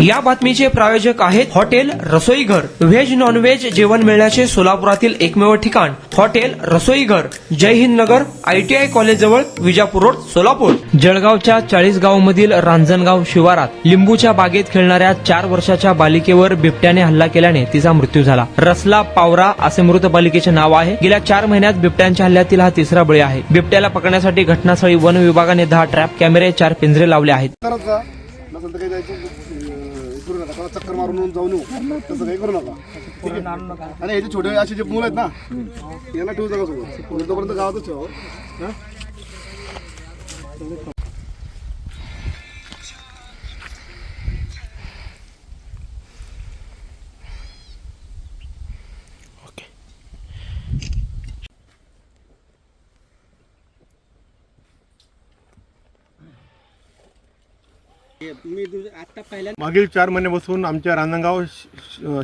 या बातमीचे प्रायोजक आहेत हॉटेल रसोईघर. व्हेज नॉन व्हेज जेवण मिळण्याचे सोलापुरातील एकमेव ठिकाण हॉटेल रसोईघर. जय हिंद नगर, ITI कॉलेज जवळ, विजापूर रोड, सोलापूर. जळगावच्या 40 गावामधील रांजणगाव शिवारात लिंबूच्या बागेत खेळणाऱ्या 4 वर्षाच्या बालिकेवर बिबट्याने हल्ला केल्याने तिचा मृत्यू झाला. रसला पावरा असे मृत बालिकेचे नाव आहे. गेल्या 4 महिन्यात बिबट्यांच्या हल्ल्यातील हा तिसरा बळी आहे. बिबट्याला पकडण्यासाठी घटनास्थळी वन विभागाने 10 ट्रॅप कॅमेरे, 4 पिंजरे लावले आहेत. करू नका, चक्कर मारून जाऊन येऊ, तसं काही करू नका. ठीक आहे. आणि हे जे छोटे असे जे मुलं आहेत ना, यांना ठेवू नका सोबत, तोपर्यंत गावातच ठेवा. मागील 4 महिन्यापासून आमच्या रांजणगाव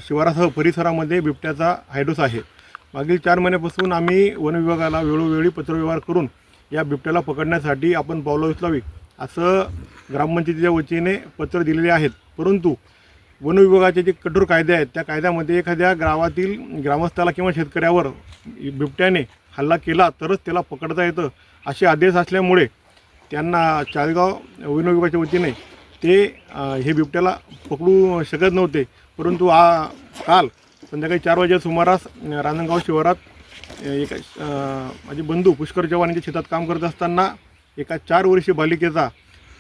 शिवारासह परिसरामध्ये बिबट्याचा हायडोस आहे. मागील 4 महिन्यापासून आम्ही वन विभागाला वेळोवेळी पत्रव्यवहार करून या बिबट्याला पकडण्यासाठी आपण पावलं उचलावी असं ग्रामपंचायतीच्या वतीने पत्र दिलेले आहेत. परंतु वन विभागाचे जे कठोर कायदे आहेत त्या कायद्यामध्ये एखाद्या गावातील ग्रामस्थाला किंवा शेतकऱ्यावर बिबट्याने हल्ला केला तरच त्याला पकडता येतं असे आदेश असल्यामुळे त्यांना चाळीसगाव वन विभागाच्या वतीने ते हे बिबट्याला पकडू शकत नव्हते. परंतु काल संध्याकाळी 4 वाजेच्या सुमारास रांजणगाव शिवारात एका माझे बंधू पुष्कर चव्हाण यांच्या शेतात काम करत असताना एका 4 वर्षीय बालिकेचा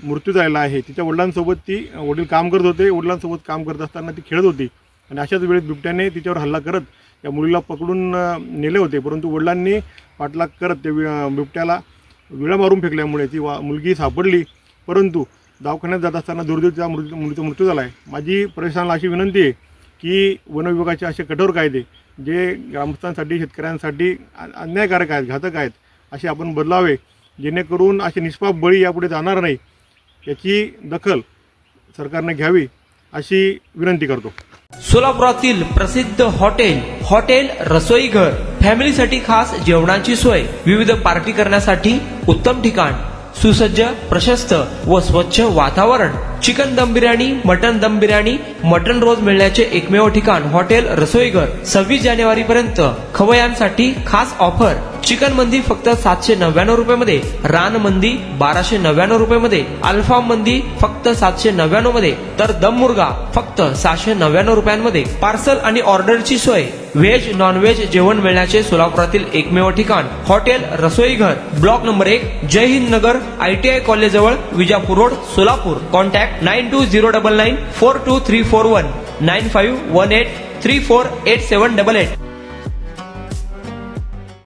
मृत्यू झालेला आहे. तिच्या वडिलांसोबत वडील काम करत होते. वडिलांसोबत काम करत असताना ती खेळत होती आणि अशाच वेळेस बिबट्याने तिच्यावर हल्ला करत या मुलीला पकडून नेले होते. परंतु वडिलांनी पाठलाग करत ते बिबट्याला विळा मारून फेकल्यामुळे ती मुलगी सापडली. परंतु दवाखान्यात जात असताना दुर्दैवाच्या मुलीचा मृत्यू झाला आहे. माझी प्रशासनाला अशी विनंती आहे की वन विभागाचे असे कठोर कायदे जे ग्रामस्थांसाठी शेतकऱ्यांसाठी अन्यायकारक आहेत, घातक आहेत, असे आपण बदलावे जेणेकरून असे निष्पाप बळी यापुढे जाणार नाही याची दखल सरकारने घ्यावी अशी विनंती करतो. सोलापुरातील प्रसिद्ध हॉटेल रसोईघर. फॅमिलीसाठी खास जेवणाची सोय, विविध पार्टी करण्यासाठी उत्तम ठिकाण, सुसज्ज, प्रशस्त व स्वच्छ वातावरण. चिकन दम बिर्याणी, मटन दम बिर्याणी, मटन रोज मिळण्याचे एकमेव ठिकाण हॉटेल रसोईघर. 26 जानेवारी पर्यंत खवय्यांसाठी खास ऑफर. चिकन मंदी फक्त 799 रुपये, रान मंदी 1299 रुपये, अल्फा मंदी फक्त 799 मध्ये, तर दम मुर्गा फक्त 699 रुपयांमध्ये. पार्सल आणि ऑर्डरची सोय. व्हेज नॉन व्हेज जेवण मिळण्याचे सोलापुरातील एकमेव ठिकाण हॉटेल रसोईघर. ब्लॉक नंबर 1, जय हिंद नगर, ITI कॉलेज जवळ, विजापूर रोड, सोलापूर. कॉन्टॅक्ट 9209942341 9518348788.